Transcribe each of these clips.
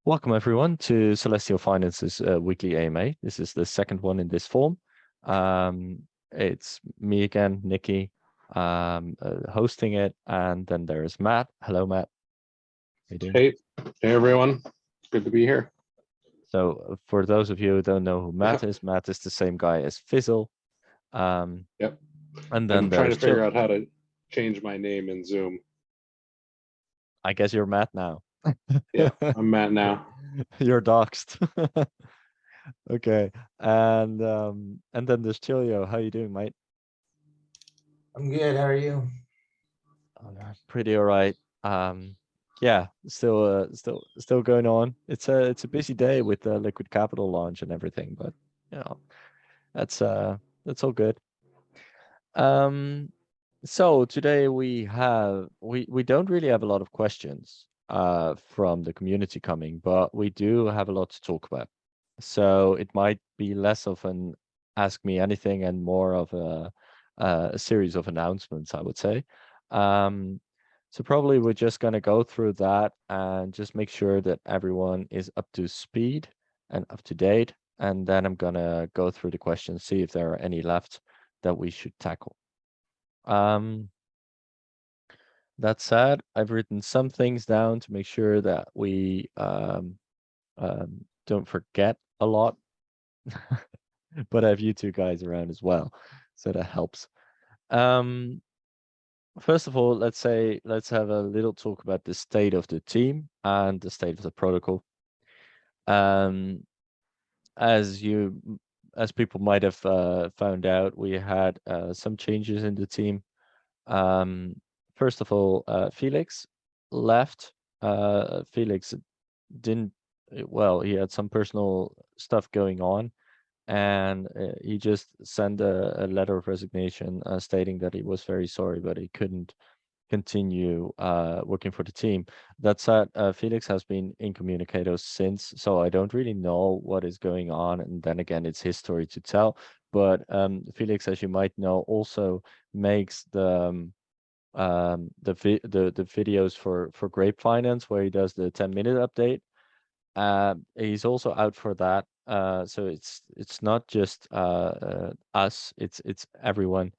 Welcome everyone to Celestial Finance's weekly AMA. This is the second one in this form. It's me again, Nikki, hosting it, and then there's Matt. Hello, Matt. How you doing? Hey everyone. Good to be here. So for those of you who don't know who Matt is the same guy as Fizzle. Yep. And then I'm trying to there's figure out how to change my name in Zoom. I guess you're Matt now. Yeah, I'm Matt now. You're doxed. Okay. And then there's Chilio. How you doing, mate? I'm good. How are you? Pretty all right. Yeah, still going on. It's a busy day with the liquid capital launch and everything, but you know, that's all good. So today we don't really have a lot of questions from the community coming, but we do have a lot to talk about. So it might be less of an ask me anything and more of a series of announcements, I would say. So probably we're just going to go through that and just make sure that everyone is up to speed and up to date. And then I'm going to go through the questions, see if there are any left that we should tackle. That said, I've written some things down to make sure that we don't forget a lot. But I have you two guys around as well, so that helps. First of all, let's have a little talk about the state of the team and the state of the protocol. As people might have found out, we had some changes in the team. First of all, Felix left. Felix didn't, well, he had some personal stuff going on, and he just sent a letter of resignation stating that he was very sorry, but he couldn't continue working for the team. That said, Felix has been incommunicado since, so I don't really know what is going on. And then again, it's his story to tell. But Felix, as you might know, also makes the videos for Grape Finance, where he does the 10-minute update. He's also out for that. So it's not just us, it's everyone.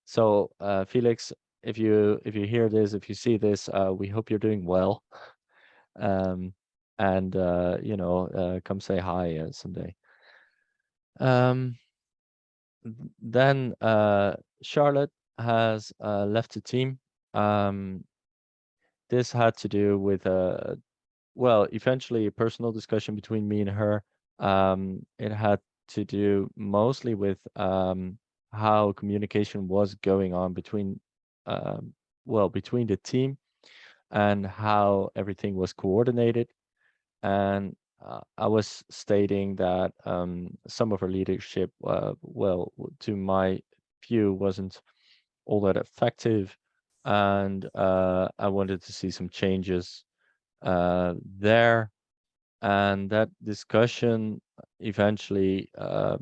So Felix, if you hear this, if you see this, we hope you're doing well. And come say hi someday. Then Charlotte has left the team. This had to do with eventually a personal discussion between me and her. It had to do mostly with how communication was going on between the team and how everything was coordinated. And I was stating that some of her leadership, to my view, wasn't all that effective, and I wanted to see some changes there. And that discussion eventually, that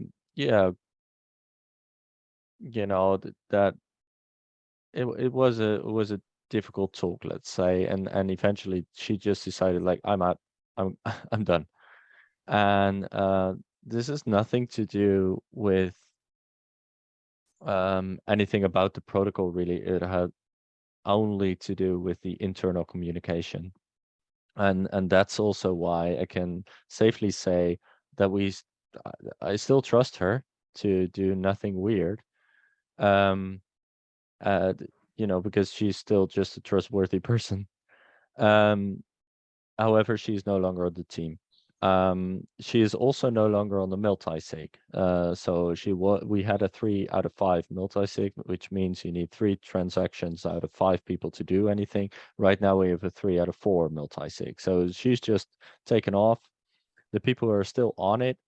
it was a difficult talk, let's say, and eventually she just decided, like, I'm out, I'm I'm done. And this is nothing to do with anything about the protocol, really. It had only to do with the internal communication. And that's also why I can safely say that I still trust her to do nothing weird. Because she's still just a trustworthy person. However, she's no longer on the team. She is also no longer on the multi-sig. So we had a 3 out of 5 multi-sig, which means you need 3 transactions out of 5 people to do anything. Right now we have a 3 out of 4 multi-sig. So she's just taken off. The people who are still on it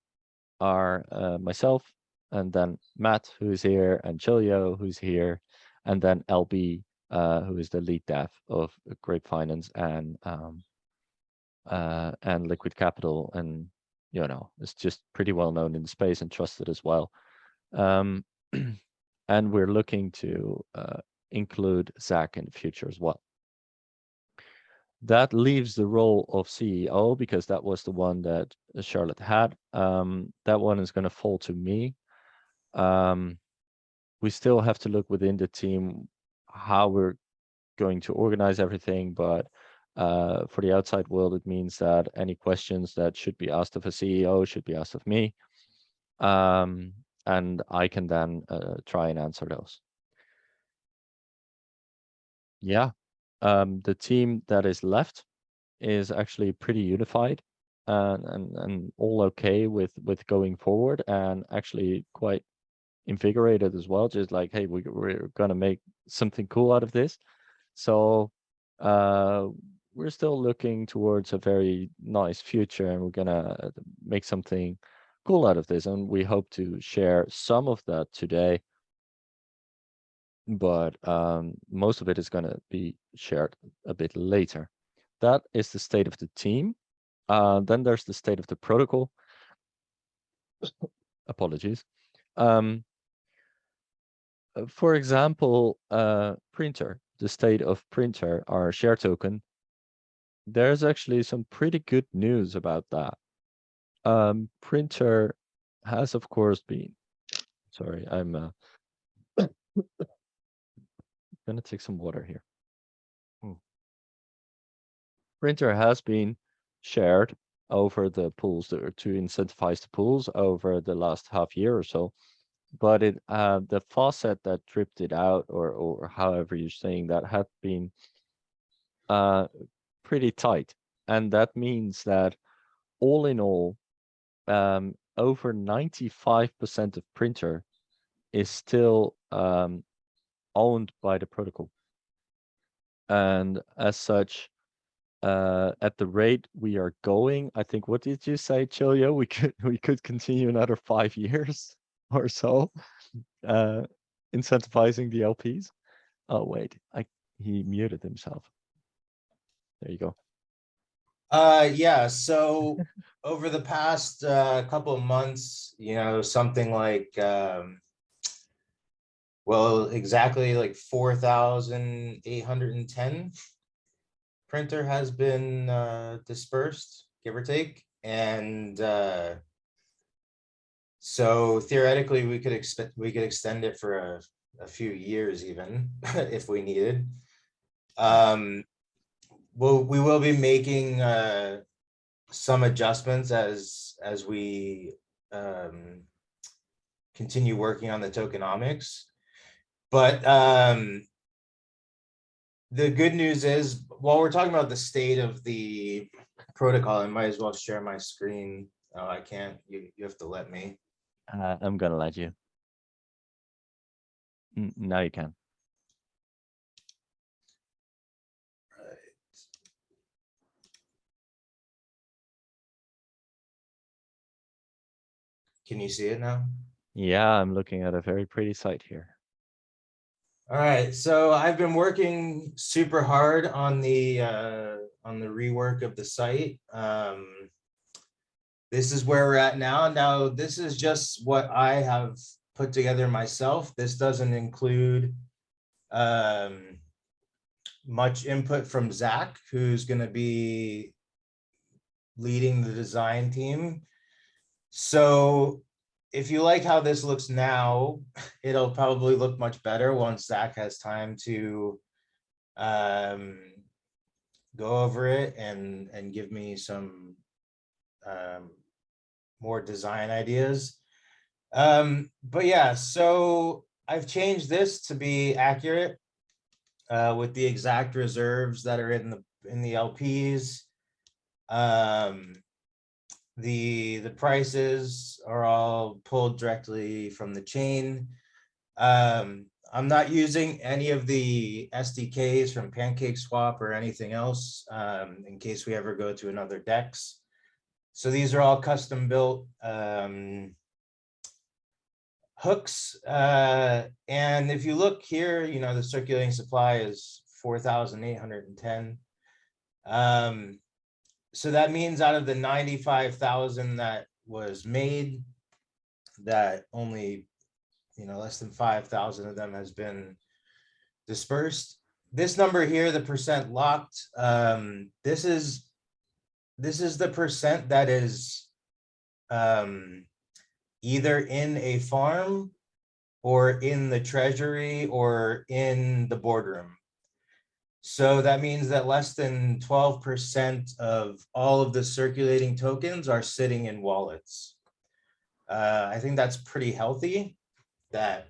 are myself, and then Matt, who's here, and Chilio, who's here, and then LB, who is the lead dev of Grape Finance and Liquid Capital, and it's just pretty well known in the space and trusted as well. And we're looking to include Zach in the future as well. That leaves the role of CEO because that was the one that Charlotte had. That one is going to fall to me. We still have to look within the team how we're going to organize everything, but for the outside world, it means that any questions that should be asked of a CEO should be asked of me. And I can then try and answer those. Yeah, the team that is left is actually pretty unified and all okay with going forward, and actually quite invigorated as well. Just like, hey, we're gonna make something cool out of this. So we're still looking towards a very nice future, and we're gonna make something cool out of this, and we hope to share some of that today. But most of it is gonna be shared a bit later. That is the state of the team. Then there's the state of the protocol. Apologies. For example, printer, the state of printer, our share token. There's actually some pretty good news about that. Printer has, of course, been. Sorry, I'm gonna take some water here. Printer has been shared over the pools to incentivize the pools over the last half year or so. But it the faucet that dripped it out, or however you're saying that, had been pretty tight. And that means that all in all, over 95% of printer is still owned by the protocol. And as such, at the rate we are going, I think, what did you say, Chilio? We could continue another 5 years or so, incentivizing the LPs. Oh wait, he muted himself. There you go. Yeah, so over the past couple of months, something like well, exactly like 4,810 printer has been dispersed, give or take. And so theoretically we could extend it for a few years even if we needed. Well, we will be making some adjustments as we continue working on the tokenomics. But the good news is, while we're talking about the state of the protocol, I might as well share my screen. Oh, I can't. You have to let me. I'm gonna let you. Now you can. Can you see it now? Yeah, I'm looking at a very pretty site here. All right, so I've been working super hard on the rework of the site. This is where we're at now. Now, this is just what I have put together myself. This doesn't include much input from Zach, who's going to be leading the design team. So if you like how this looks now, it'll probably look much better once Zach has time to go over it and give me some more design ideas. But yeah, so I've changed this to be accurate with the exact reserves that are in the LPs. The prices are all pulled directly from the chain. I'm not using any of the SDKs from PancakeSwap or anything else in case we ever go to another DEX. So these are all custom built hooks. And if you look here, the circulating supply is 4,810. So that means out of the 95,000 that was made, that only less than 5,000 of them has been dispersed. this number here, the percent locked, this is the percent that is either in a farm or in the treasury or in the boardroom. So that means that less than 12% of all of the circulating tokens are sitting in wallets. I think that's pretty healthy. That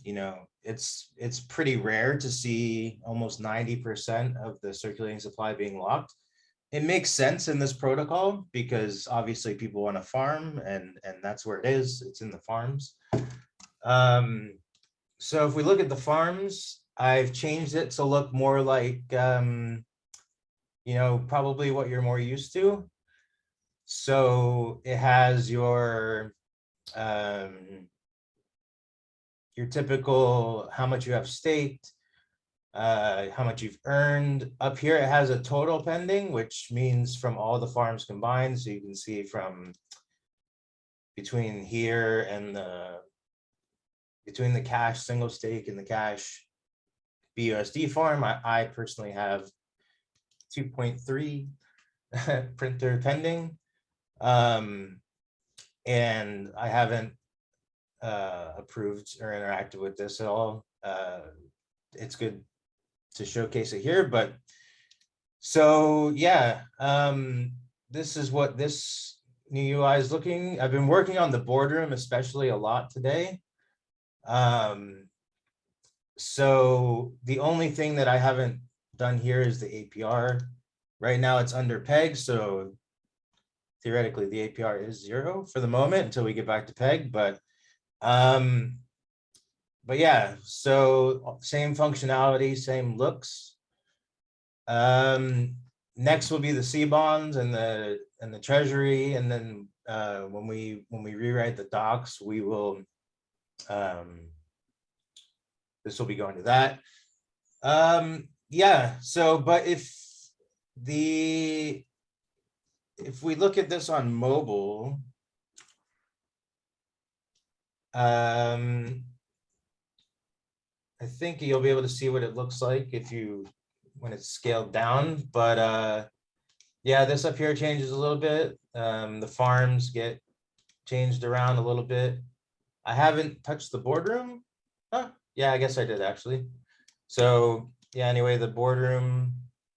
you know, it's pretty rare to see almost 90% of the circulating supply being locked. It makes sense in this protocol because obviously people want to farm, and that's where it is. It's in the farms. So if we look at the farms, I've changed it to look more like, you know, probably what you're more used to. So it has your typical, how much you have staked, how much you've earned. Up here, it has a total pending, which means from all the farms combined. So you can see from between here and between the cash single stake and the cash BUSD farm, I personally have 2.3 printer pending. And I haven't approved or interacted with this at all. It's good to showcase it here, but so yeah, this is what this new UI is looking. I've been working on the boardroom especially a lot today. So the only thing that I haven't done here is the APR. Right now it's under peg, so theoretically the APR is 0 for the moment until we get back to peg, but yeah, so same functionality, same looks. Next will be the C bonds and the treasury, and then when we rewrite the docs, we will this will be going to that. Yeah, so but if we look at this on mobile, I think you'll be able to see what it looks like when it's scaled down, but yeah, this up here changes a little bit. The farms get changed around a little bit. I haven't touched the boardroom. Huh? Yeah, I guess I did actually. So yeah, anyway, the boardroom,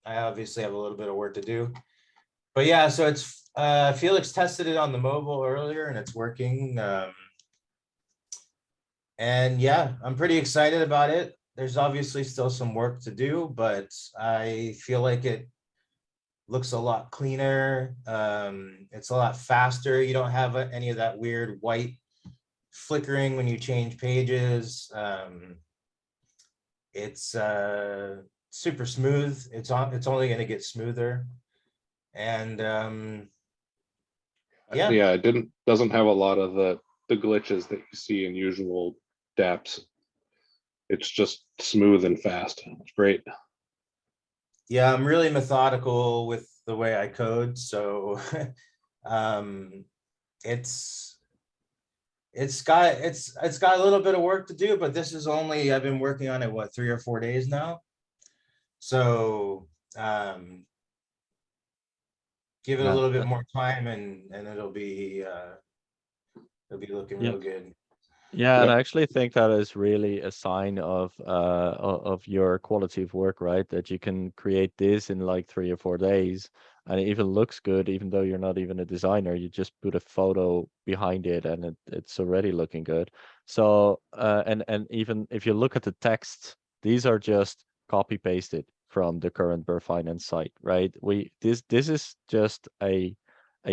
I obviously have a little bit of work to do. But yeah, so it's Felix tested it on the mobile earlier and it's working. And yeah, I'm pretty excited about it. There's obviously still some work to do, but I feel like it looks a lot cleaner. It's a lot faster. You don't have any of that weird white flickering when you change pages. It's super smooth. It's only going to get smoother. And yeah, it doesn't have a lot of the glitches that you see in usual dApps. It's just smooth and fast. It's great. Yeah, I'm really methodical with the way I code, so it's got a little bit of work to do, but this is only, I've been working on it, what, 3 or 4 days now. So give it a little bit more time and it'll be looking real good. Yeah, and I actually think that is really a sign of your quality of work, right? That you can create this in like 3 or 4 days, and it even looks good, even though you're not even a designer. You just put a photo behind it, and it's already looking good. So, and even if you look at the text, these are just copy pasted from the current Finance site, right? This is just a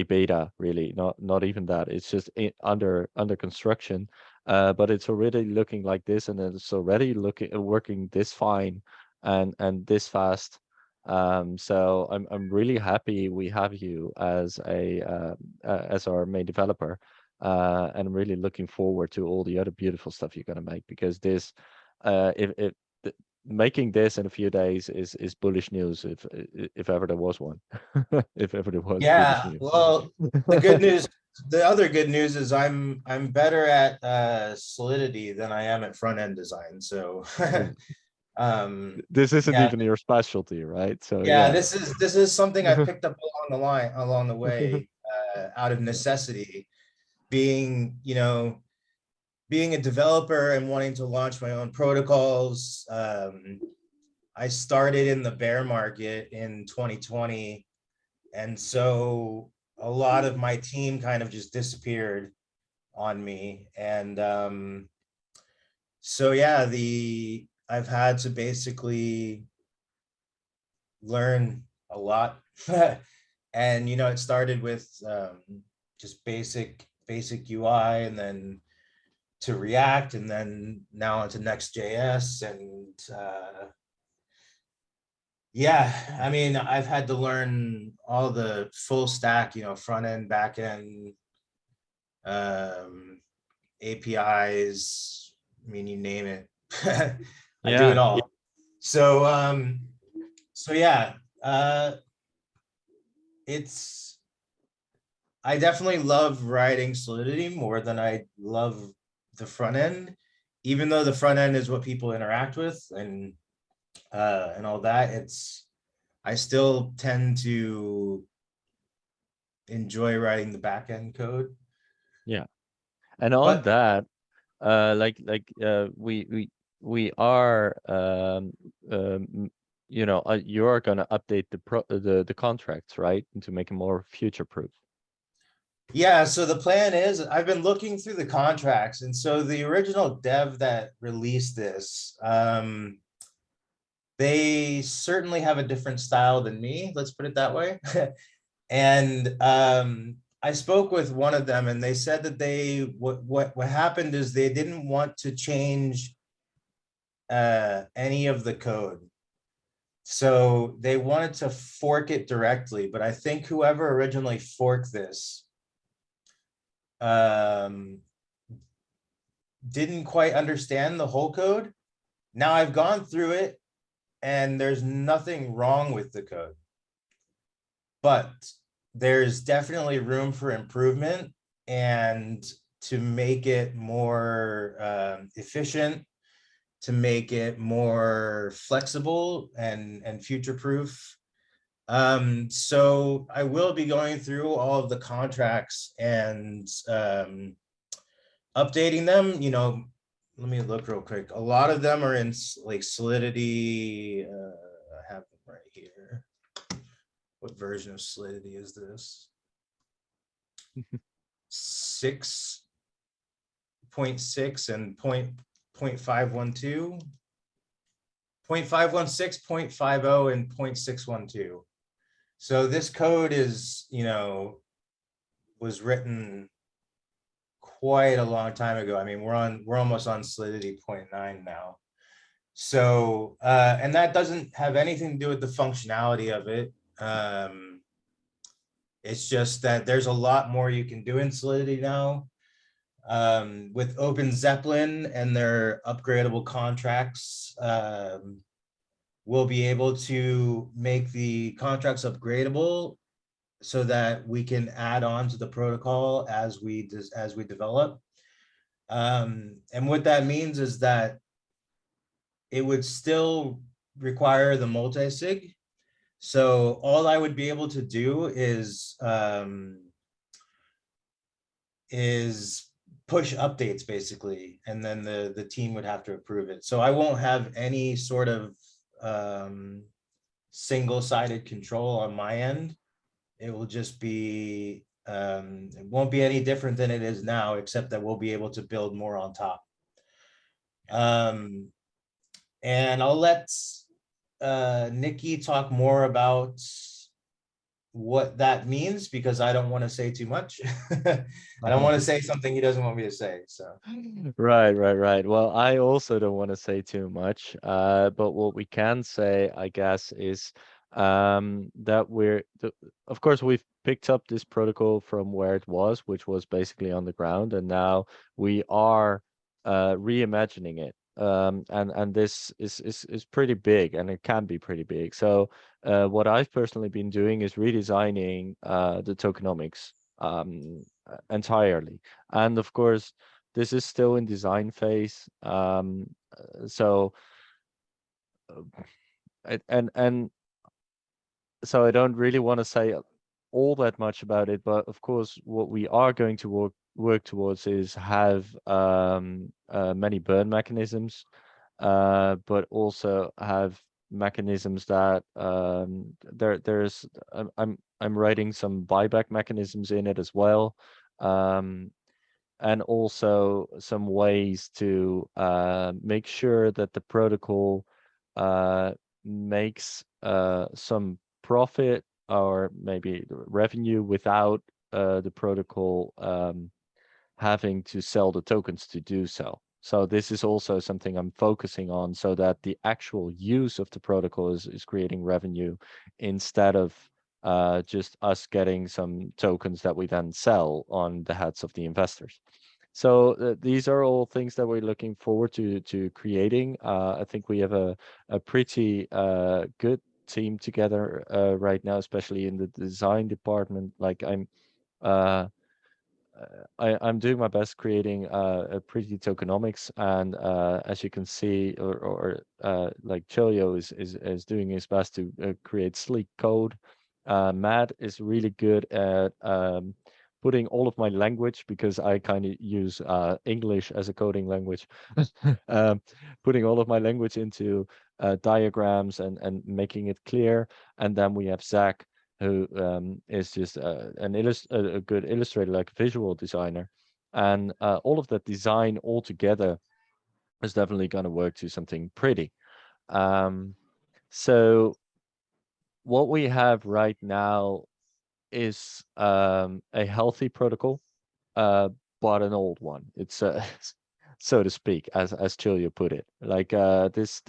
beta, really, not even that. It's just under construction. But it's already looking like this, and it's already working this fine and this fast. So I'm really happy we have you as as our main developer, and I'm really looking forward to all the other beautiful stuff you're gonna make, because this if making this in a few days is bullish news if ever there was one. If ever there was bullish Yeah, news. well, the good news, the other good news is I'm better at Solidity than I am at front end design. So This isn't yeah, even your specialty, right? So yeah, yeah. this is something I've picked up along the way, out of necessity, being, being a developer and wanting to launch my own protocols. I started in the bear market in 2020. And so a lot of my team kind of just disappeared on me. And so yeah, I've had to basically learn a lot. And it started with just basic UI, and then to React, and then now into Next.js. And yeah, I mean, I've had to learn all the full stack, front end, back end, APIs. I mean, you name it. I do it Yeah. all. So yeah, it's I definitely love writing Solidity more than I love the front end, even though the front end is what people interact with, and all that. I still tend to enjoy writing the back end code. Yeah. And on But that, we are you're gonna update the contracts, right? To make it more future proof. yeah, so the plan is, I've been looking through the contracts, and so the original dev that released this, they certainly have a different style than me, let's put it that way. And I spoke with one of them, and they said that what happened is they didn't want to change any of the code. So they wanted to fork it directly, but I think whoever originally forked this didn't quite understand the whole code. Now I've gone through it, and there's nothing wrong with the code, but there's definitely room for improvement, and to make it more efficient, to make it more flexible and future proof. So I will be going through all of the contracts and updating them. Let me look real quick. A lot of them are in like Solidity. I have them right here. What version of Solidity is this? 6.6 and 0.512, 0.516, 0.50, and 0.612. So this code is, was written quite a long time ago. I mean, we're almost on Solidity 0.9 now. So, and that doesn't have anything to do with the functionality of it. It's just that there's a lot more you can do in Solidity now. With Open Zeppelin and their upgradable contracts, we'll be able to make the contracts upgradable so that we can add on to the protocol as we develop. And what that means is that it would still require the multi-sig. So all I would be able to do is push updates basically, and then the team would have to approve it. So I won't have any sort of single-sided control on my end. It will just be, it won't be any different than it is now, except that we'll be able to build more on top. And I'll let Nikki talk more about what that means, because I don't want to say too much. I don't want to say something he doesn't want me to say. So Right. Well, I also don't want to say too much, but what we can say, I guess, is that of course, we've picked up this protocol from where it was, which was basically on the ground, and now we are reimagining it and this is pretty big, and it can be pretty big. So what I've personally been doing is redesigning the tokenomics entirely, and of course this is still in design phase. So and so I don't really want to say all that much about it, but of course, what we are going to work towards is have many burn mechanisms, but also have mechanisms that there's I'm writing some buyback mechanisms in it as well, and also some ways to make sure that the protocol makes some profit or maybe revenue without the protocol having to sell the tokens to do so. So this is also something I'm focusing on, so that the actual use of the protocol is creating revenue instead of just us getting some tokens that we then sell on the heads of the investors. So these are all things that we're looking forward to creating. I think we have a pretty good team together right now, especially in the design department. Like I'm doing my best creating a pretty tokenomics, and as you can see, like Chilio is doing his best to create sleek code. Matt is really good at putting all of my language, because I kind of use English as a coding language, um, putting all of my language into diagrams and making it clear. And then we have Zach, who is just a good illustrator, like a visual designer. And all of that design all together is definitely going to work to something pretty. So what we have right now is a healthy protocol, but an old one. It's so to speak, as Chilio put it. Like this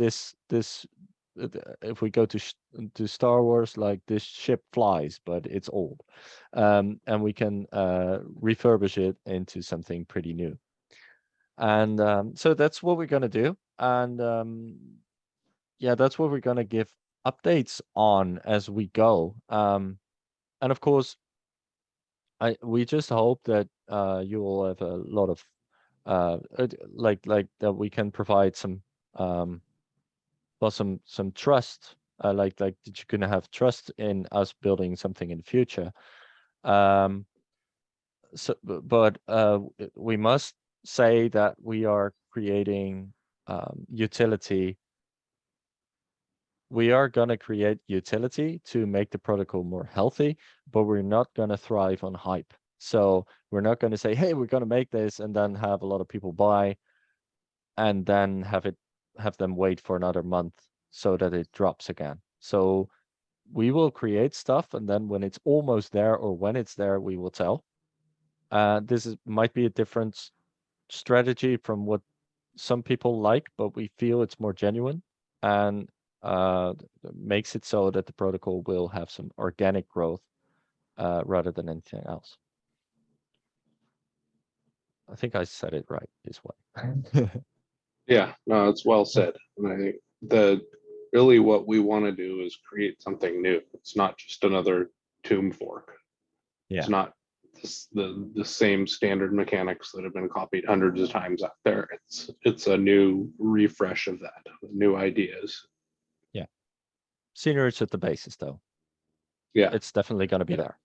if we go to Star Wars, like this ship flies, but it's old, and we can refurbish it into something pretty new. And so that's what we're gonna do, and yeah, that's what we're gonna give updates on as we go. And of course, we just hope that you will have a lot of like that we can provide some well some trust, like that you're gonna have trust in us building something in the future. um so but we must say that we are creating utility. We are going to create utility to make the protocol more healthy, but we're not going to thrive on hype. So we're not going to say, hey, we're going to make this and then have a lot of people buy and then have them wait for another month so that it drops again. So we will create stuff, and then when it's almost there or when it's there, we will tell. Might be a different strategy from what some people like, but we feel it's more genuine and makes it so that the protocol will have some organic growth rather than anything else. I think I said it right this way. Yeah, no, it's well said. And I think really what we want to do is create something new. It's not just another tomb fork. Yeah. It's not the same standard mechanics that have been copied hundreds of times out there. It's a new refresh of that, new ideas. Yeah. Seigniorage at the basis, though. Yeah, It's definitely going to be there.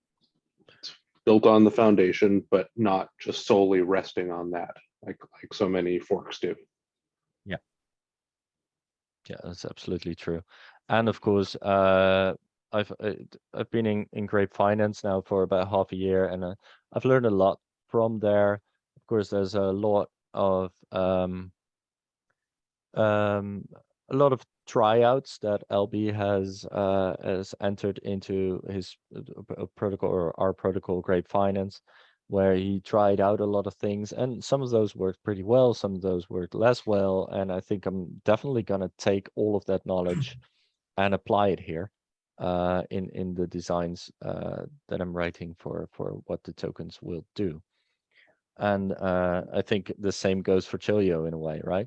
it's built on the foundation, but not just solely resting on that, like so many forks do. Yeah, that's absolutely true. And of course, I've been in grape finance now for about half a year, and I've learned a lot from there. Of course, there's um, a lot of tryouts that LB has entered into his protocol, or our protocol, grape finance, where he tried out a lot of things, and some of those worked pretty well, some of those worked less well, and I think I'm definitely gonna take all of that knowledge and apply it here in the designs that I'm writing for what the tokens will do. And I think the same goes for Chilio in a way, right?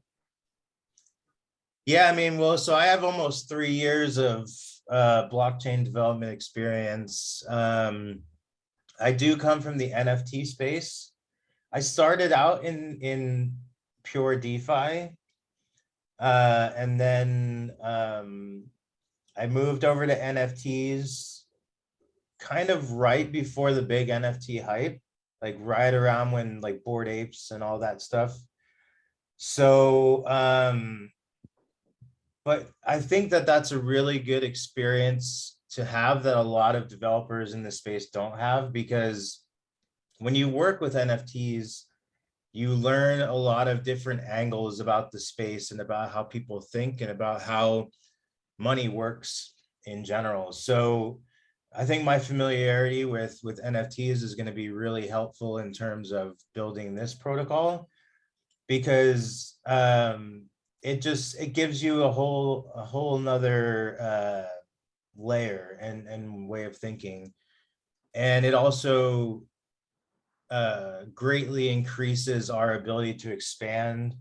Yeah, I mean, well, so I have almost 3 years of blockchain development experience. I do come from the NFT space. I started out in pure DeFi, and then I moved over to NFTs kind of right before the big NFT hype, like right around when like Bored Apes and all that stuff. So, but I think that that's a really good experience to have that a lot of developers in this space don't have, because when you work with NFTs, you learn a lot of different angles about the space and about how people think and about how money works in general. So I think my familiarity with NFTs is going to be really helpful in terms of building this protocol, because it gives you a whole nother layer and way of thinking, and it also greatly increases our ability to expand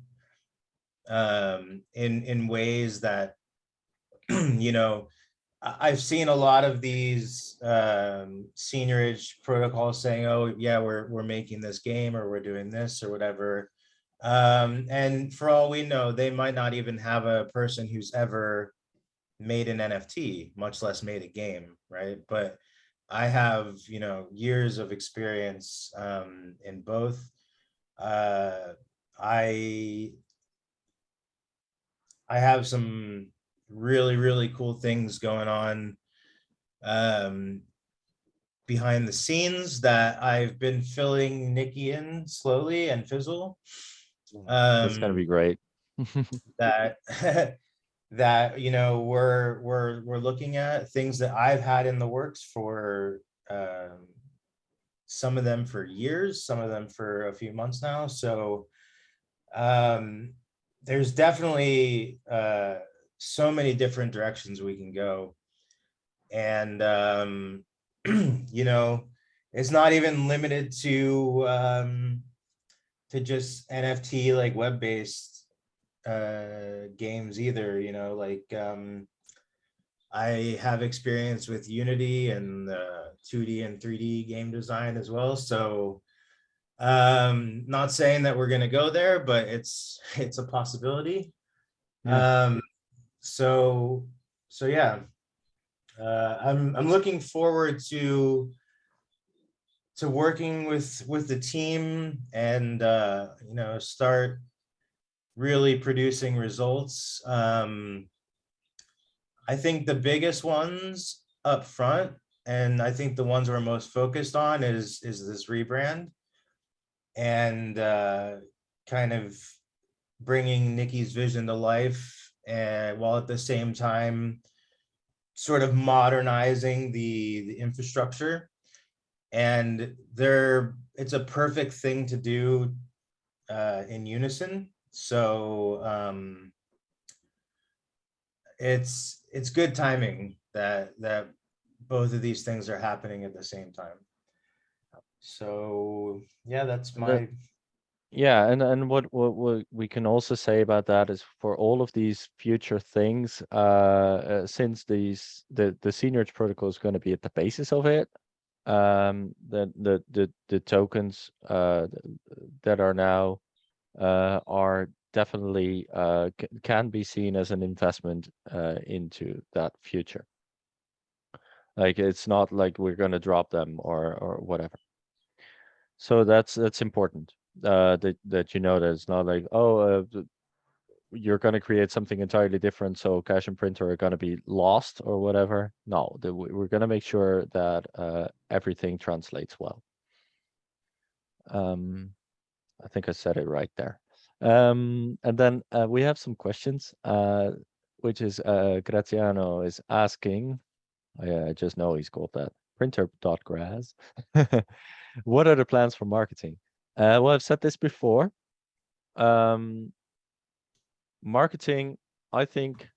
in ways that you know, I've seen a lot of these seigniorage protocols saying, "Oh, yeah, we're making this game, or we're doing this, or whatever." And for all we know, they might not even have a person who's ever made an NFT, much less made a game, right? But I have, years of experience in both. Uh, I I have some really, really cool things going on um, behind the scenes that I've been filling Nikki in slowly and fizzle. That's gonna be Um, great. that that we're looking at things that I've had in the works for some of them for years, some of them for a few months now. So um, there's definitely so many different directions we can go, and it's not even limited to just NFT like web-based games either. I have experience with Unity and 2D and 3D game design as well. So not saying that we're going to go there, but it's a possibility. Yeah. Um, so so yeah, I'm looking forward to working with the team and start really producing results. I think the biggest ones up front, and I think the ones we're most focused on is this rebrand, and kind of bringing Nikki's vision to life, and while at the same time sort of modernizing the infrastructure. And it's a perfect thing to do in unison. So it's good timing that both of these things are happening at the same time. So yeah, that's And that, my yeah, and what we can also say about that is for all of these future things, since the seniors protocol is going to be at the basis of it, the tokens that are now are definitely can be seen as an investment into that future. Like it's not like we're going to drop them or whatever. So that's important that that it's not like, oh, you're going to create something entirely different, so cash and printer are going to be lost or whatever. No, we're going to make sure that everything translates well. I think I said it right there. And then we have some questions, which is Graziano is asking. I just know he's called that printer.graz. What are the plans for marketing? Well, I've said this before. Um, Marketing, I think,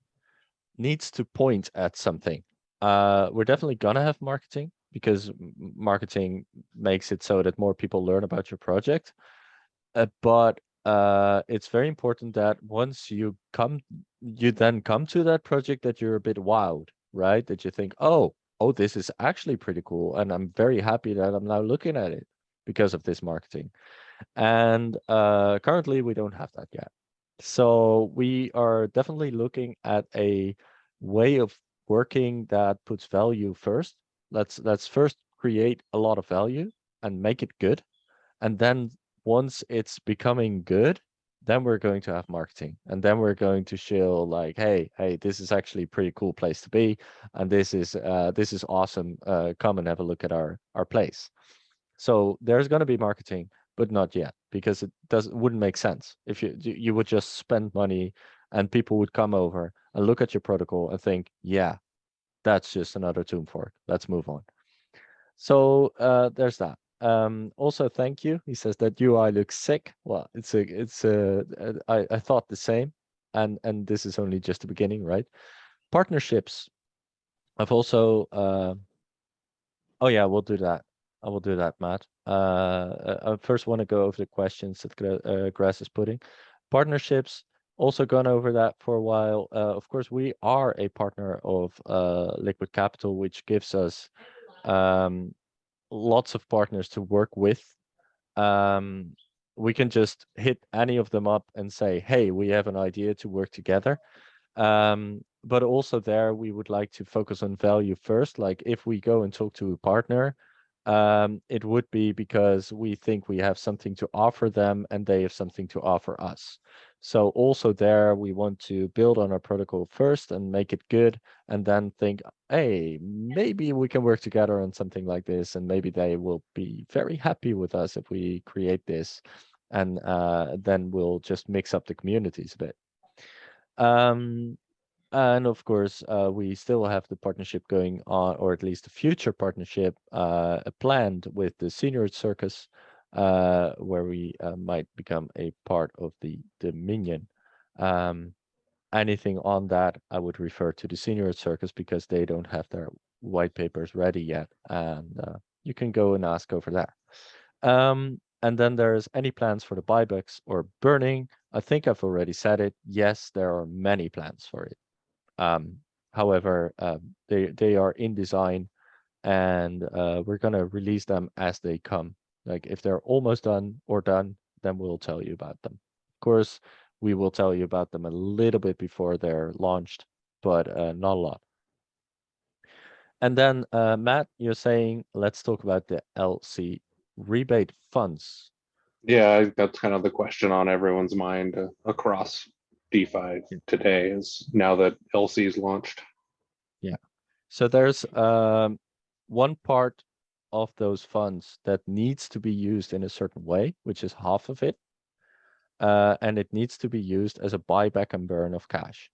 needs to point at something. We're definitely gonna have marketing because marketing makes it so that more people learn about your project. But it's very important that once you then come to that project that you're a bit wowed, right? That you think, oh, this is actually pretty cool, and I'm very happy that I'm now looking at it because of this marketing. And currently we don't have that yet. So we are definitely looking at a way of working that puts value first. Let's first create a lot of value and make it good. And then once it's becoming good, then we're going to have marketing. And then we're going to show like, hey, this is actually a pretty cool place to be. And this is awesome. Come and have a look at our place. So there's going to be marketing, but not yet, because it wouldn't make sense if you would just spend money and people would come over and look at your protocol and think, yeah, that's just another tomb fork. Let's move on. So there's that. Also, thank you. He says that UI looks sick. Well, I thought the same, and this is only just the beginning, right? Partnerships. I've also oh yeah, we'll do that. I will do that, Matt. I first want to go over the questions that Grass is putting. Partnerships, also gone over that for a while. Of course, we are a partner of Liquid Capital, which gives us lots of partners to work with. We can just hit any of them up and say, hey, we have an idea to work together. But also there, we would like to focus on value first. Like if we go and talk to a partner, it would be because we think we have something to offer them and they have something to offer us. So also there, we want to build on our protocol first and make it good, and then think, hey, maybe we can work together on something like this, and maybe they will be very happy with us if we create this, and then we'll just mix up the communities a bit. And of course, we still have the partnership going on, or at least a future partnership planned with the Seigniorage Circus, where we might become a part of the Dominion. Anything on that, I would refer to the Seigniorage Circus because they don't have their white papers ready yet, and you can go and ask over there. And then there's any plans for the buybacks or burning. I think I've already said it. Yes, there are many plans for it. However, they are in design, and we're gonna release them as they come. Like if they're almost done or done, then we'll tell you about them. Of course, we will tell you about them a little bit before they're launched, but not a lot. And then Matt, you're saying let's talk about the LC rebate funds. Yeah, that's kind of the question on everyone's mind across DeFi today, is now that LC is launched. Yeah. So there's one part of those funds that needs to be used in a certain way, which is half of it. And it needs to be used as a buyback and burn of cash.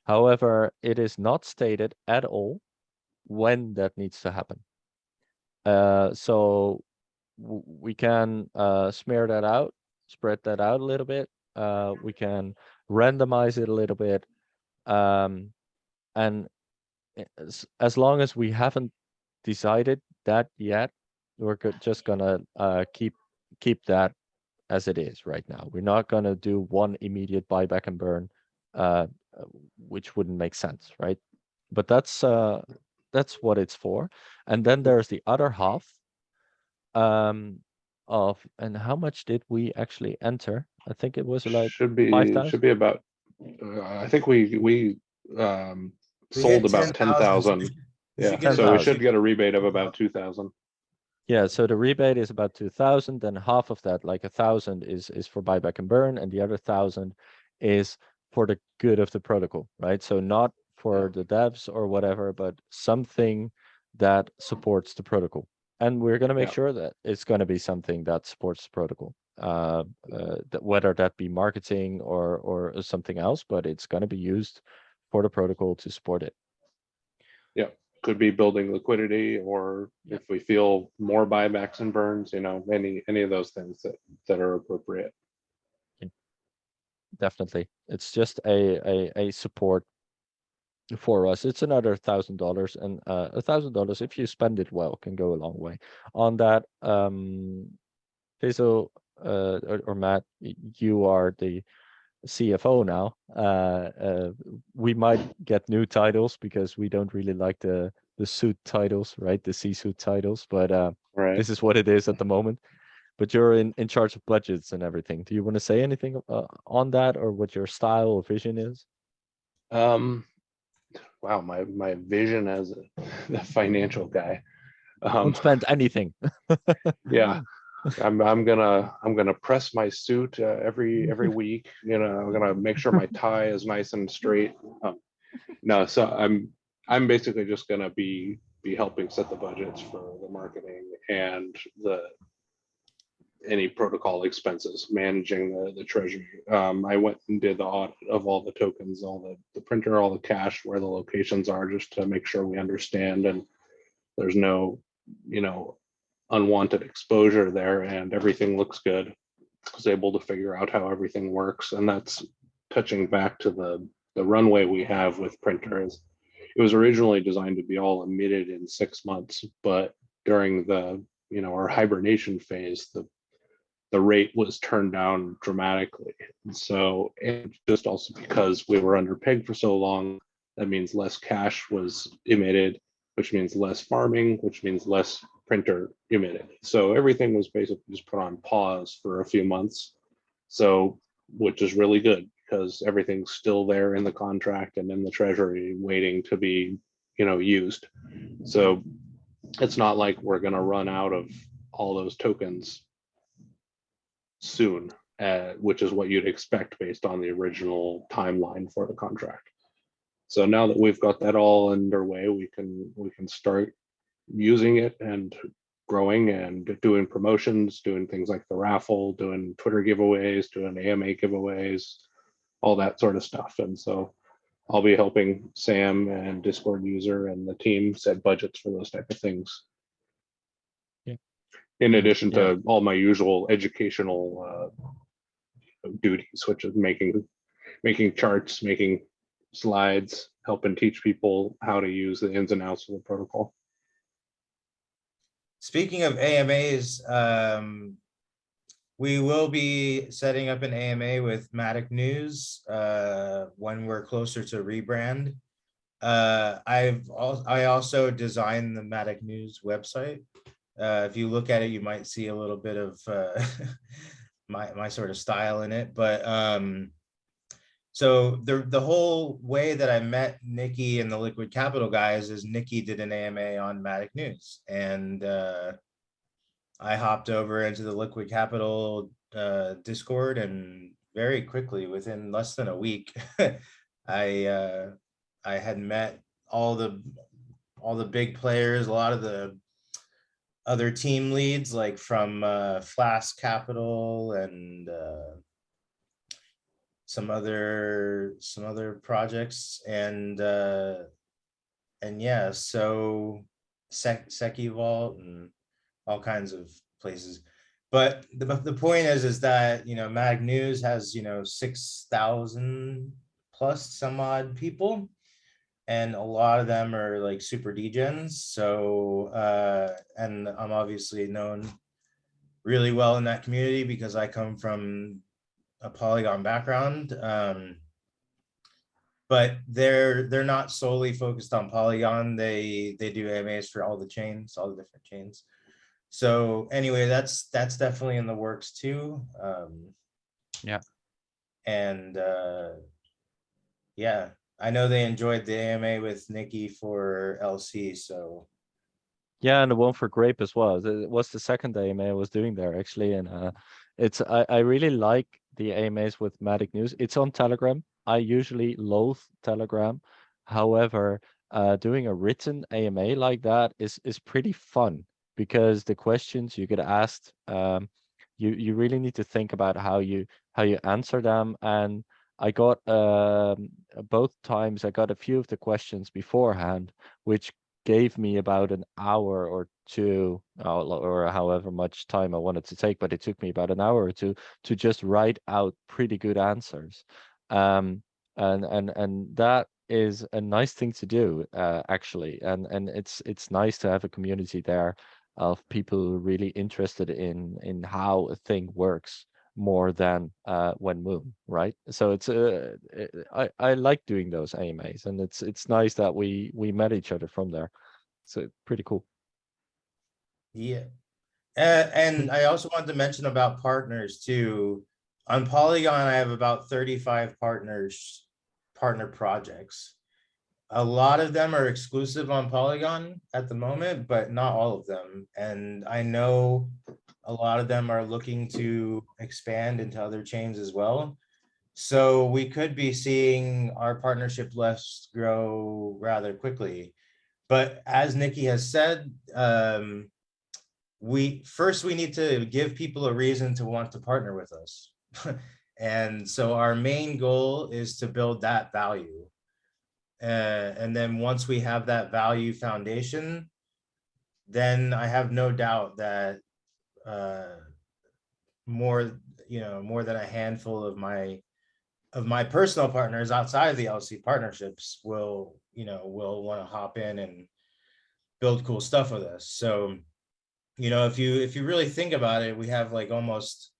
However, it is not stated at all when that needs to happen. So we can smear that out, spread that out a little bit. We can randomize it a little bit. And as long as we haven't decided that yet, we're just gonna keep that as it is right now. We're not gonna do one immediate buyback and burn, which wouldn't make sense, right? But that's what it's for. And then there's the other half of, and how much did we actually enter? I think it was like Should be 5,000. about. I think we We sold hit about 10,000. Yeah, get so we 10,000. should get a rebate of about 2,000. Yeah, so the rebate is about 2,000, then half of that, like 1,000 is for buyback and burn, and the other 1,000 is for the good of the protocol, right? So not for the devs or whatever, but something that supports the protocol. And we're going to make Yeah. sure that it's going to be something that supports the protocol, whether that be marketing or something else, but it's going to be used for the protocol to support it. Yeah, could be building liquidity, or Yeah. if we feel more buybacks and burns, any of those things that are appropriate. Definitely, it's just a support for us. It's another $1,000, and $1,000, if you spend it well, can go a long way. On that, Peso, or Matt, you are the CFO now. We might get new titles because we don't really like the suit titles, right? The C-suite titles, but Right. this is what it is at the moment. But you're in charge of budgets and everything. Do you want to say anything on that, or what your style or vision is? Wow, my vision as a financial guy. Don't spend anything. Yeah, I'm gonna press my suit every week. You know, I'm gonna make sure my tie is nice and straight. No, so I'm basically just gonna be helping set the budgets for the marketing and the any protocol expenses, managing the treasury. I went and did the audit of all the tokens, all the printer, all the cash, where the locations are, just to make sure we understand and there's no, you know, unwanted exposure there, and everything looks good. I was able to figure out how everything works, and that's touching back to the runway we have with printers. It was originally designed to be all emitted in 6 months, but during the, you know, our hibernation phase, the rate was turned down dramatically. And so, and just also because we were under peg for so long, that means less cash was emitted, which means less farming, which means less printer emitted. So everything was basically just put on pause for a few months. So, which is really good because everything's still there in the contract and in the treasury waiting to be, you know, used. So it's not like we're going to run out of all those tokens soon, which is what you'd expect based on the original timeline for the contract. So now that we've got that all underway, we can start using it and growing and doing promotions, doing things like the raffle, doing Twitter giveaways, doing AMA giveaways, all that sort of stuff. And so I'll be helping Sam and Discord user and the team set budgets for those type of things. Yeah. In addition to all my usual educational duties, which is making charts, making slides, helping teach people how to use the ins and outs of the protocol. Speaking of AMAs, we will be setting up an AMA with Matic News when we're closer to rebrand. I also designed the Matic News website. If you look at it, you might see a little bit of my sort of style in it. But so the whole way that I met Nikki and the Liquid Capital guys is Nikki did an AMA on Matic News, and I hopped over into the Liquid Capital Discord, and very quickly, within less than a week, I had met all the big players, a lot of the other team leads, like from Flask Capital and some other projects, and yeah, so Seki Vault and all kinds of places. But the point is that, you know, Mag News has, you know, 6,000 plus some odd people, and a lot of them are like super degens. So and I'm obviously known really well in that community because I come from a Polygon background. But they're not solely focused on Polygon. They do AMAs for all the chains, all the different chains. So anyway, that's definitely in the works too. Yeah. And yeah, I know they enjoyed the AMA with Nikki for LC. So Yeah, and the one for Grape as well. It was the second AMA I was doing there actually, and I really like the AMAs with Matic News. It's on Telegram. I usually loathe Telegram. However, doing a written AMA like that is pretty fun because the questions you get asked, you really need to think about how you answer them. And I got both times I got a few of the questions beforehand, which gave me about an hour or two, or however much time I wanted to take, but it took me about an hour or two to just write out pretty good answers. And that is a nice thing to do, actually. And it's nice to have a community there of people really interested in how a thing works more than when Moon, right? So it's I like doing those AMAs, and it's nice that we met each other from there. So pretty cool. Yeah. And I also wanted to mention about partners too. On Polygon, I have about 35 partner projects. A lot of them are exclusive on Polygon at the moment, but not all of them. And I know a lot of them are looking to expand into other chains as well. So we could be seeing our partnership list grow rather quickly. But as Nikki has said, we need to give people a reason to want to partner with us. And so our main goal is to build that value. And then once we have that value foundation, then I have no doubt that more than a handful of my personal partners outside of the LC partnerships will want to hop in and build cool stuff with us. So, if you really think about it, we have like almost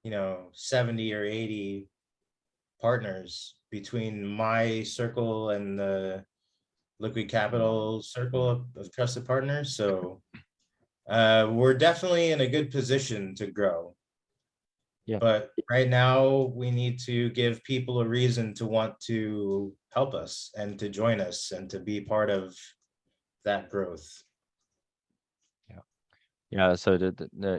70 or 80 partners between my circle and the Liquid Capital circle of trusted partners. So we're definitely in a good position to grow. Yeah. But right now we need to give people a reason to want to help us and to join us and to be part of that growth. Yeah, so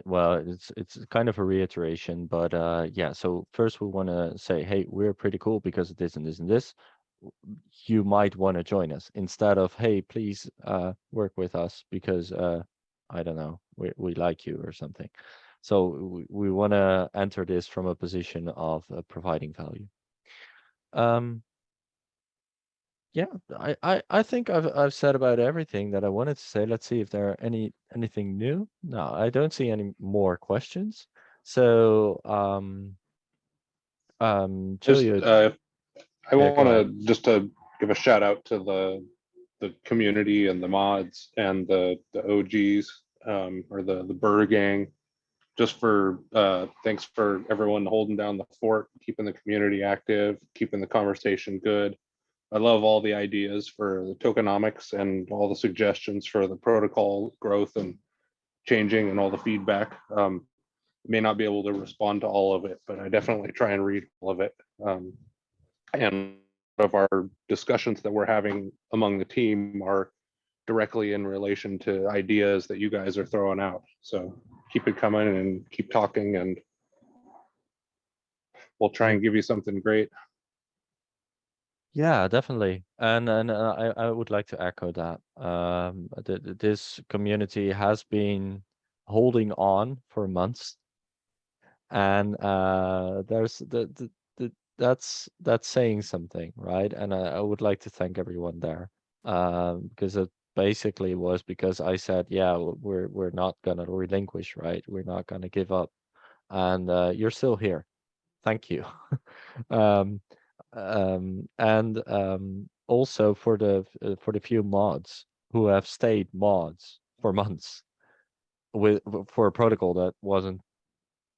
well, it's kind of a reiteration, but yeah. So first, we want to say, hey, we're pretty cool because of this and this and this. You might want to join us instead of, hey, please work with us because I don't know, we like you or something. So we want to enter this from a position of providing value. Yeah, I think I've said about everything that I wanted to say. Let's see if there are anything new. No, I don't see any more questions. So Just Julia, I yeah, go want ahead. to just to give a shout out to the community and the mods and the OGs, or the Burr gang, just for thanks for everyone holding down the fort, keeping the community active, keeping the conversation good. I love all the ideas for the tokenomics and all the suggestions for the protocol growth and changing and all the feedback. May not be able to respond to all of it, but I definitely try and read all of it. And of our discussions that we're having among the team are directly in relation to ideas that you guys are throwing out. So keep it coming and keep talking, and we'll try and give you something great. Yeah, definitely. And I would like to echo that. This community has been holding on for months, and there's that's saying something, right? And I would like to thank everyone there, because it basically was because I said, yeah, we're not gonna relinquish, right? We're not gonna give up, and you're still here. Thank you. um, and also for the few mods who have stayed mods for months for a protocol that wasn't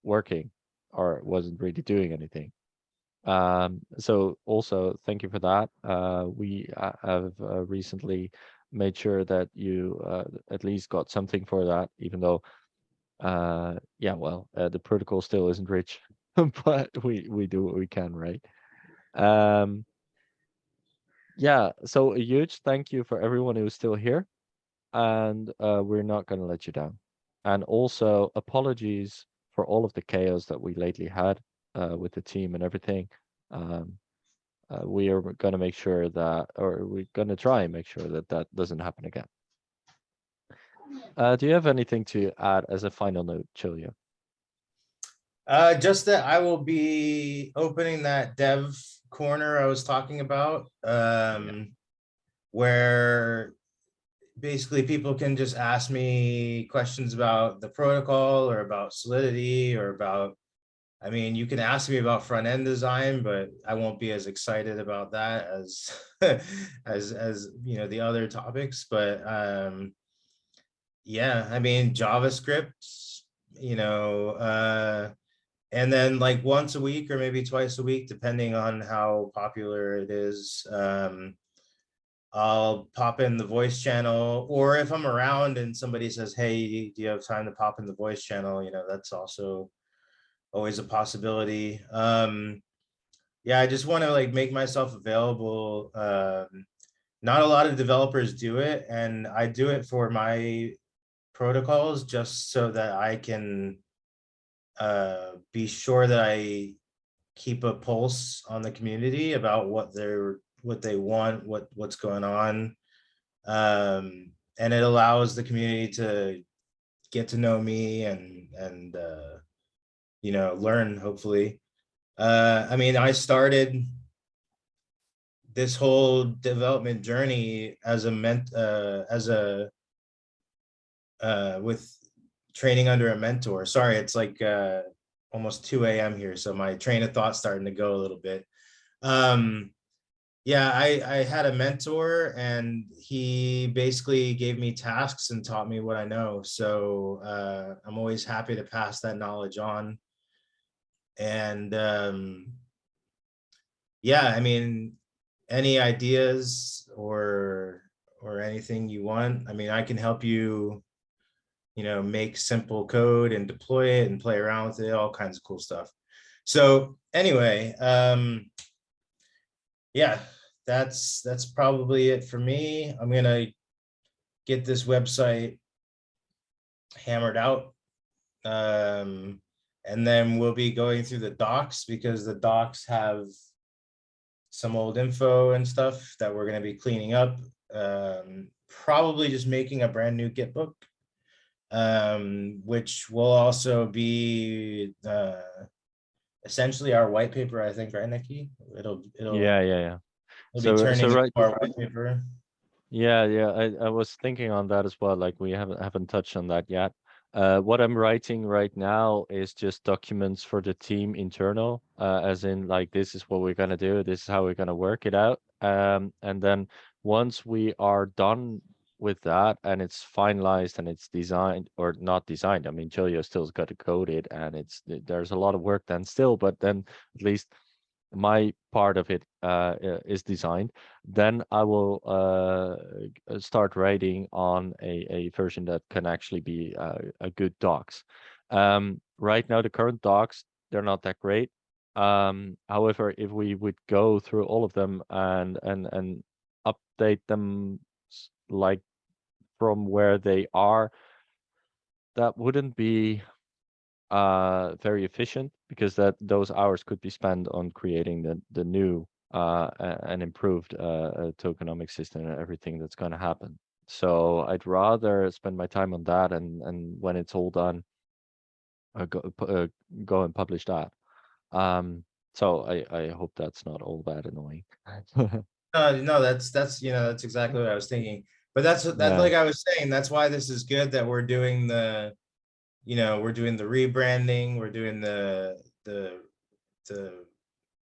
working or wasn't really doing anything. So also thank you for that. We have recently made sure that you at least got something for that, even though yeah, well, the protocol still isn't rich, but we do what we can, right? Um, yeah, so a huge thank you for everyone who's still here, and we're not going to let you down. And also apologies for all of the chaos that we lately had with the team and everything. Um, we are going to make sure that, or we're going to try and make sure that that doesn't happen again. Do you have anything to add as a final note, Julia? Just that I will be opening that dev corner I was talking about, where basically people can just ask me questions about the protocol or about Solidity or about, I mean, you can ask me about front end design, but I won't be as excited about that as as the other topics. But Yeah, I mean, JavaScript, and then like once a week or maybe twice a week, depending on how popular it is. I'll pop in the voice channel, or if I'm around and somebody says, hey, do you have time to pop in the voice channel? That's also always a possibility. Yeah, I just want to like make myself available. Not a lot of developers do it, and I do it for my protocols just so that I can be sure that I keep a pulse on the community about what they want, what's going on. And it allows the community to get to know me and learn, hopefully. I mean, I started this whole development journey as with training under a mentor. Sorry, it's like almost 2 a.m. here, so my train of thought starting to go a little bit. Yeah, I had a mentor, and he basically gave me tasks and taught me what I know. So I'm always happy to pass that knowledge on. And yeah, I mean, any ideas or anything you want, I mean, I can help you, make simple code and deploy it and play around with it, all kinds of cool stuff. So anyway, yeah, that's probably it for me. I'm gonna get this website hammered out. And then we'll be going through the docs, because the docs have some old info and stuff that we're going to be cleaning up. Probably just making a brand new Git book, which will also be essentially our white paper, I think, right, Nikki? It'll Yeah. be turning into Right. our white paper. Yeah. I was thinking on that as well. Like we haven't touched on that yet. What I'm writing right now is just documents for the team internal, as in like this is what we're gonna do, this is how we're gonna work it out. And then once we are done with that and it's finalized and it's designed or not designed, I mean, Julio still's got to code it and there's a lot of work then still, but then at least my part of it is designed, then I will start writing on a version that can actually be a good docs. Right now, the current docs, they're not that great. However, if we would go through all of them and update them like from where they are, that wouldn't be very efficient, because those hours could be spent on creating the new and improved tokenomic system and everything that's going to happen. So I'd rather spend my time on that, and when it's all done, go and publish that. So I hope that's not all that annoying. No, that's exactly what I was thinking. But that's Yeah. like I was saying, that's why this is good that we're doing the rebranding, we're doing the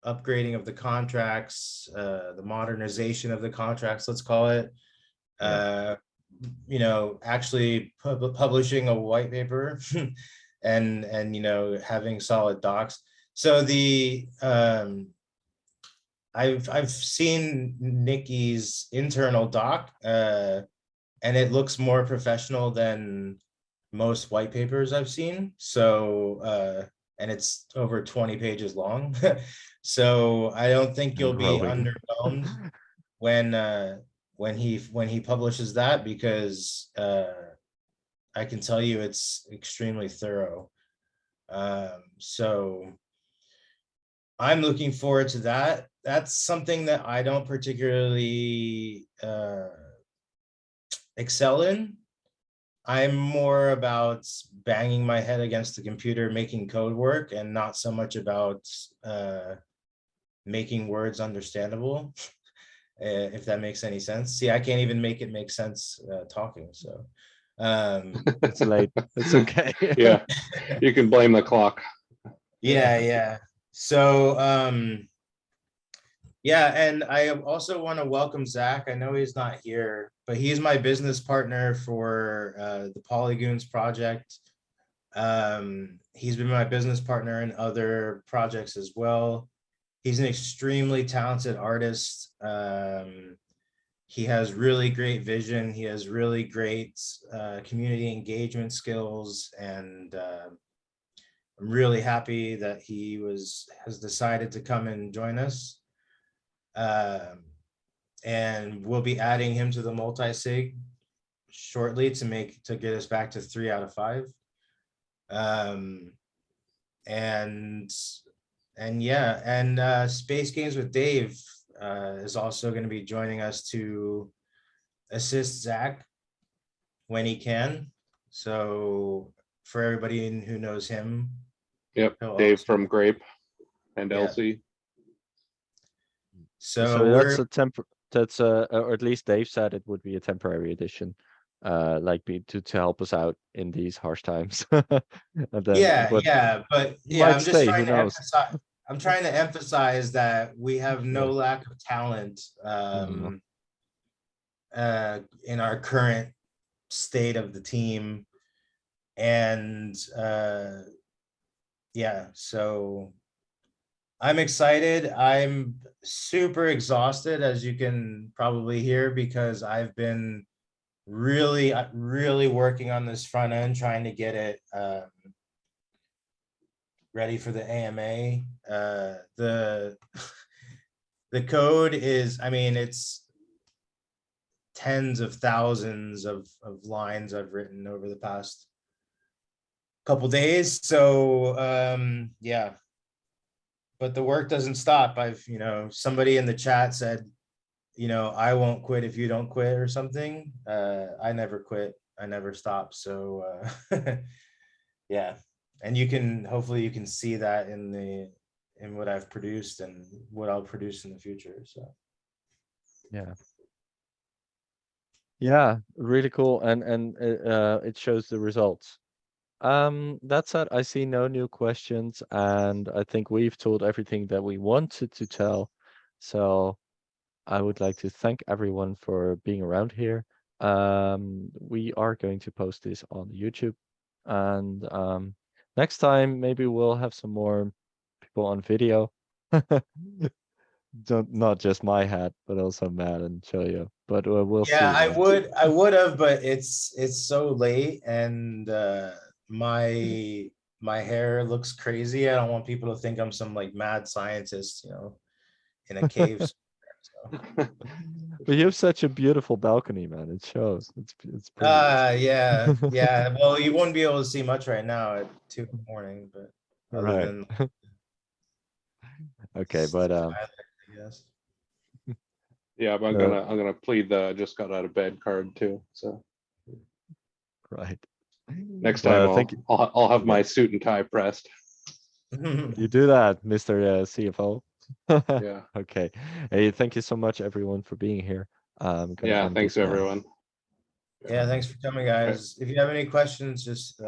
upgrading of the contracts, the modernization of the contracts, let's call it. Actually publishing a white paper and having solid docs. So I've seen Nikki's internal doc, and it looks more professional than most white papers I've seen. So and it's over 20 pages long. So I don't think you'll be underwhelmed when he publishes that, because I can tell you it's extremely thorough. So I'm looking forward to that. That's something that I don't particularly excel in. I'm more about banging my head against the computer, making code work, and not so much about making words understandable, if that makes any sense. See, I can't even make it make sense talking. So It's late. It's okay. Yeah, you can blame the clock. yeah. So Yeah, and I also want to welcome Zach. I know he's not here, but he's my business partner for the Polygoons project. He's been my business partner in other projects as well. He's an extremely talented artist. He has really great vision. He has really great community engagement skills, and I'm really happy that he has decided to come and join us. And we'll be adding him to the multi-sig shortly to get us back to 3 out of 5. And yeah, and Space Games with Dave is also going to be joining us to assist Zach when he can. So for everybody who knows him, Yep, he'll Dave also- from Grape and Yeah. Elsie. So that's a that's or at least Dave said it would be a temporary addition, like to help us out in these harsh times. And then, yeah, but yeah, but he yeah, might I'm just stay, who trying to knows? emphasize. I'm trying to emphasize that we have no Yeah. lack of talent No. in our current state of the team, and yeah, so I'm excited. I'm super exhausted, as you can probably hear, because I've been really working on this front end, trying to get it ready for the AMA. The code is, I mean, it's tens of thousands of lines I've written over the past couple days. So yeah, but the work doesn't stop. Somebody in the chat said, I won't quit if you don't quit or something. I never quit. I never stop. So yeah. And hopefully you can see that in what I've produced and what I'll produce in the future. So Yeah, really cool, and it shows the results. That said, I see no new questions, and I think we've told everything that we wanted to tell. So I would like to thank everyone for being around here. We are going to post this on YouTube, and next time maybe we'll have some more people on video. Not just my hat, but also Matt and Choyo. But we'll yeah, see. I would have, but it's so late, and my hair looks crazy. I don't want people to think I'm some like mad scientist, in a cave. So. But you have such a beautiful balcony, man. It shows. It's pretty. Yeah. Well, you won't be able to see much right now at 2 a.m, but other Right. than Okay, but yes. Yeah, but I'm gonna plead the I just got out of bed card too. So right. next time Thank you. I'll have my suit and tie pressed. You do that, Mr. CFO. Yeah. Okay. Hey, thank you so much, everyone, for being here. I'm gonna Yeah, end thanks this now. everyone. Yeah, thanks for coming, guys. If you have any questions, just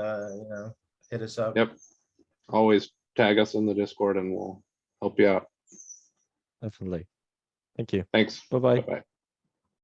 hit us up. Yep. Always tag us in the Discord and we'll help you out. Definitely. Thank you. Thanks. Bye-bye. Bye-bye.